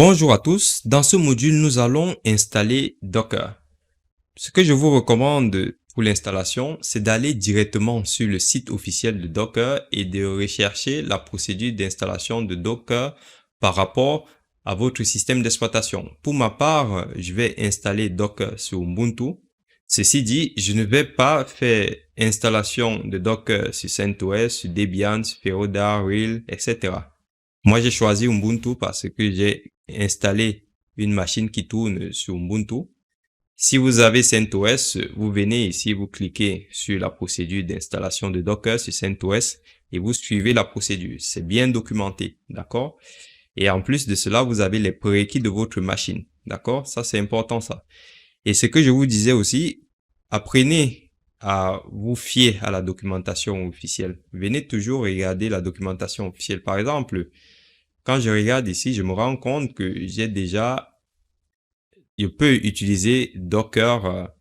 Bonjour à tous, dans ce module nous allons installer Docker. Ce que je vous recommande pour l'installation, c'est d'aller directement sur le site officiel de Docker et de rechercher la procédure d'installation de Docker par rapport à votre système d'exploitation. Pour ma part, je vais installer Docker sur Ubuntu. Ceci dit, je ne vais pas faire installation de Docker sur CentOS, sur Debian, sur Fedora, RHEL, etc. Moi, j'ai choisi Ubuntu parce que j'ai installé une machine qui tourne sur Ubuntu. Si vous avez CentOS, vous venez ici, vous cliquez sur la procédure d'installation de Docker sur CentOS et vous suivez la procédure. C'est bien documenté, d'accord? Et en plus de cela, vous avez les prérequis de votre machine, d'accord? Ça, c'est important, ça. Et ce que je vous disais aussi, apprenez à vous fier à la documentation officielle. Venez toujours regarder la documentation officielle. Par exemple, quand je regarde ici, je me rends compte que je peux utiliser Docker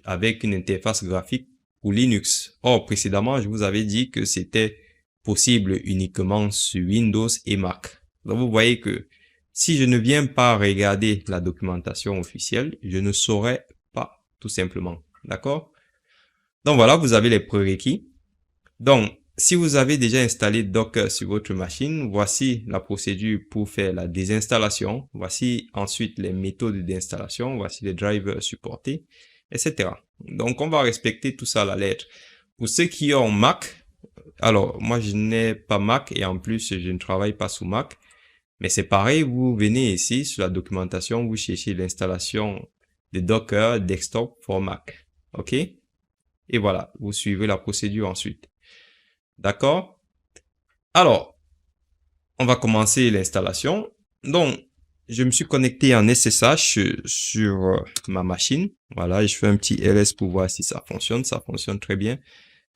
avec une interface graphique pour Linux. Or, précédemment, je vous avais dit que c'était possible uniquement sur Windows et Mac. Donc, vous voyez que si je ne viens pas regarder la documentation officielle, je ne saurais pas, tout simplement. D'accord? Donc, voilà, vous avez les prérequis. Donc, si vous avez déjà installé Docker sur votre machine, voici la procédure pour faire la désinstallation. Voici ensuite les méthodes d'installation. Voici les drivers supportés, etc. Donc, on va respecter tout ça à la lettre. Pour ceux qui ont Mac, alors moi je n'ai pas Mac et en plus je ne travaille pas sous Mac. Mais c'est pareil, vous venez ici sur la documentation, vous cherchez l'installation de Docker Desktop for Mac. OK? Et voilà, vous suivez la procédure ensuite. D'accord? Alors, on va commencer l'installation. Donc, je me suis connecté en SSH sur ma machine. Voilà, je fais un petit ls pour voir si ça fonctionne. Ça fonctionne très bien.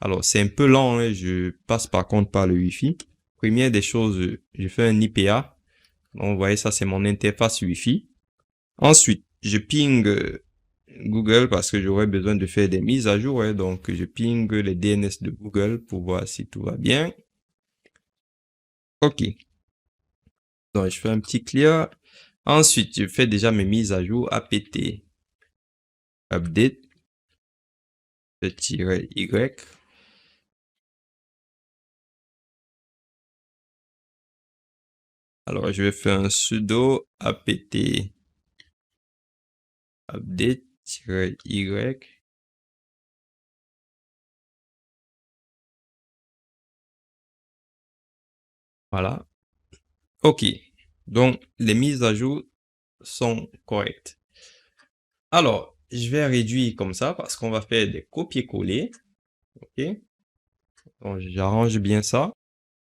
Alors, c'est un peu lent, hein. Je passe par contre par le Wi-Fi. Première des choses, je fais un IPA. Donc, vous voyez, ça, c'est mon interface Wi-Fi. Ensuite, je ping Google parce que j'aurais besoin de faire des mises à jour. Hein. Donc, je ping les DNS de Google pour voir si tout va bien. OK. Donc, je fais un petit clear. Ensuite, je fais déjà mes mises à jour apt update -y. Alors, je vais faire un sudo apt update-y. Voilà. OK. Donc, les mises à jour sont correctes. Alors, je vais réduire comme ça parce qu'on va faire des copier-coller. OK. Donc, j'arrange bien ça.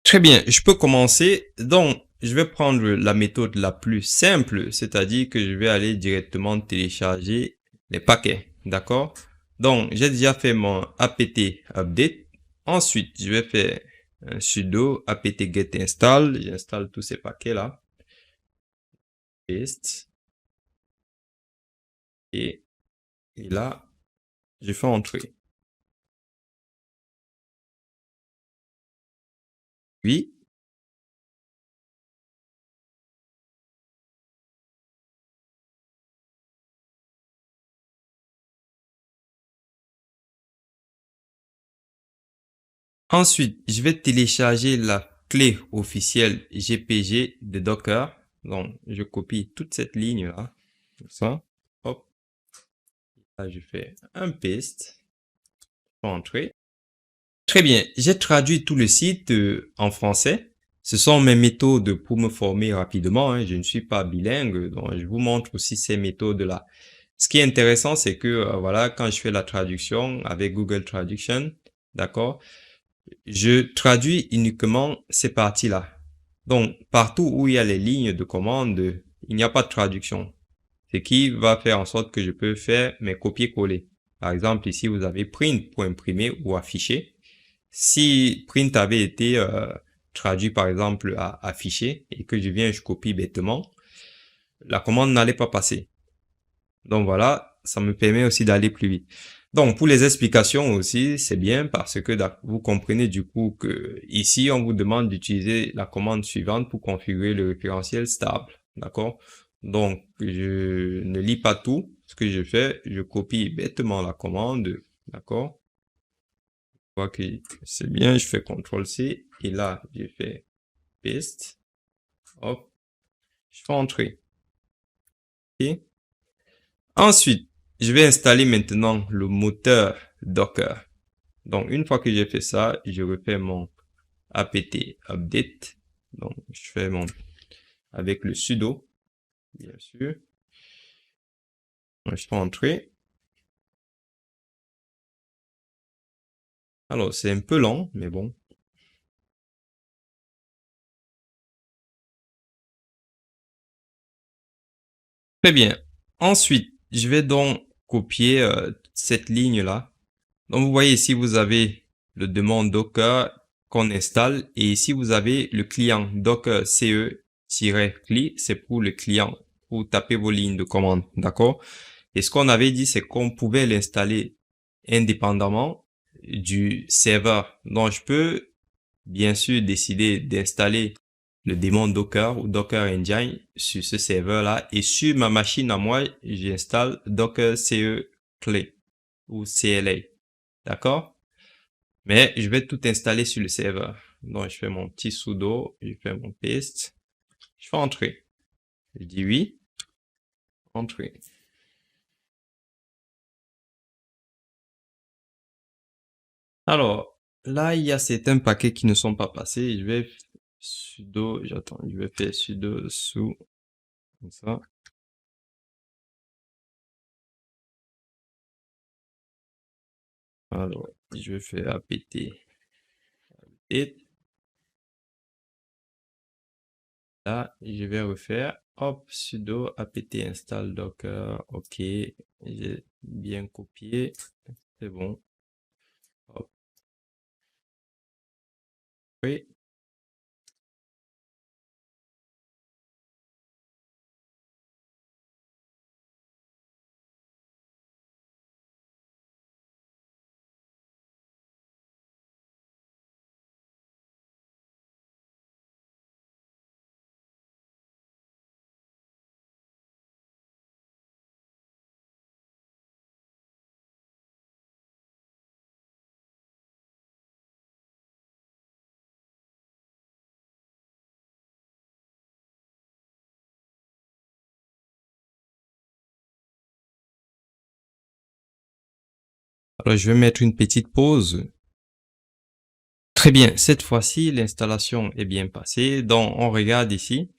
Très bien, je peux commencer. Donc, je vais prendre la méthode la plus simple, c'est-à-dire que je vais aller directement télécharger les paquets. D'accord? Donc, j'ai déjà fait mon apt update. Ensuite, je vais faire un sudo apt get install. J'installe tous ces paquets-là. Paste. Et là, je fais entrer. Puis, ensuite, je vais télécharger la clé officielle GPG de Docker. Donc, je copie toute cette ligne-là. Comme ça. Hop. Là, je fais un paste. Entrer. Très bien. J'ai traduit tout le site en français. Ce sont mes méthodes pour me former rapidement. Hein. Je ne suis pas bilingue. Donc, je vous montre aussi ces méthodes-là. Ce qui est intéressant, c'est que, voilà, quand je fais la traduction avec Google Traduction, d'accord, je traduis uniquement ces parties-là. Donc, partout où il y a les lignes de commande, il n'y a pas de traduction. Ce qui va faire en sorte que je peux faire mes copier-coller. Par exemple, ici, vous avez print pour imprimer ou afficher. Si print avait été traduit, par exemple, à afficher et que je copie bêtement, la commande n'allait pas passer. Donc voilà, ça me permet aussi d'aller plus vite. Donc pour les explications aussi, c'est bien parce que vous comprenez du coup que ici, on vous demande d'utiliser la commande suivante pour configurer le référentiel stable. D'accord? Donc, je ne lis pas tout. Ce que je fais, je copie bêtement la commande. D'accord? Je vois que c'est bien. Je fais CTRL-C. Et là, je fais paste. Hop. Je fais entrer. OK? Ensuite, je vais installer maintenant le moteur Docker. Donc, une fois que j'ai fait ça, je refais mon apt update. Donc, je fais mon avec le sudo, bien sûr. Je fais entrer. Alors, c'est un peu lent, mais bon. Très bien. Ensuite, je vais donc copier cette ligne-là. Donc, vous voyez ici, vous avez le demande Docker qu'on installe. Et ici, vous avez le client Docker CE-CLI. C'est pour le client, pour taper vos lignes de commande. D'accord? Et ce qu'on avait dit, c'est qu'on pouvait l'installer indépendamment du serveur. Donc, je peux bien sûr décider d'installer le démon Docker ou Docker Engine sur ce serveur-là. Et sur ma machine à moi, j'installe Docker CE-CLI ou CLA. D'accord? Mais je vais tout installer sur le serveur. Donc, je fais mon petit sudo, je fais mon paste, je fais entrer. Je dis oui, entrer. Alors, là, il y a certains paquets qui ne sont pas passés. Je vais sudo, j'attends, je vais faire sudo sous, comme ça. Alors, je vais faire apt et là, je vais refaire, hop, sudo apt install docker, ok, j'ai bien copié, c'est bon, hop, oui. Alors, je vais mettre une petite pause. Très bien, cette fois-ci, l'installation est bien passée. Donc, on regarde ici.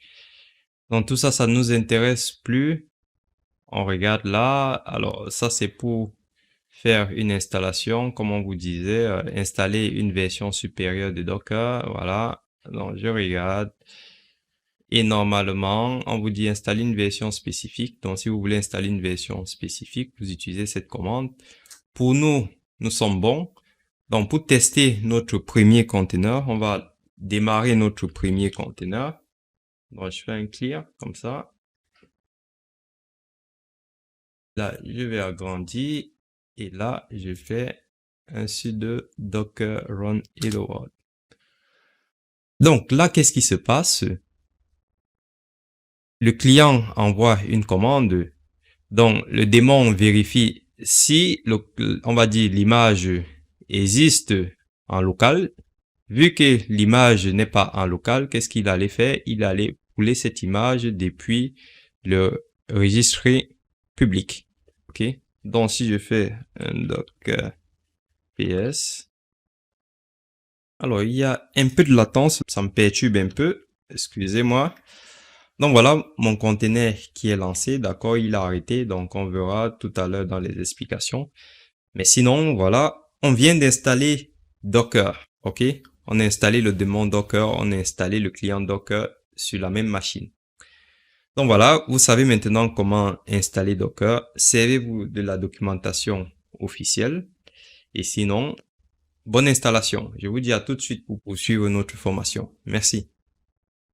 Donc, tout ça, ça nous intéresse plus. On regarde là. Alors, ça, c'est pour faire une installation, comme on vous disait, installer une version supérieure de Docker. Voilà. Donc, je regarde. Et normalement, on vous dit installer une version spécifique. Donc, si vous voulez installer une version spécifique, vous utilisez cette commande. Pour nous, nous sommes bons. Donc, pour tester notre premier conteneur, on va démarrer notre premier conteneur. Donc, je fais un clear comme ça. Là, je vais agrandir. Et là, je fais un sudo docker run hello world. Donc, là, qu'est-ce qui se passe? Le client envoie une commande. Donc, le démon vérifie si, on va dire, l'image existe en local. Vu que l'image n'est pas en local, qu'est-ce qu'il allait faire? Il allait pouler cette image depuis le registre public. OK? Donc, si je fais un docker ps, alors, il y a un peu de latence, ça me perturbe un peu. Excusez-moi. Donc voilà mon conteneur qui est lancé, d'accord, il a arrêté, donc on verra tout à l'heure dans les explications. Mais sinon, voilà, on vient d'installer Docker, ok? On a installé le démon Docker, on a installé le client Docker sur la même machine. Donc voilà, vous savez maintenant comment installer Docker. Servez-vous de la documentation officielle. Et sinon, bonne installation. Je vous dis à tout de suite pour poursuivre notre formation. Merci.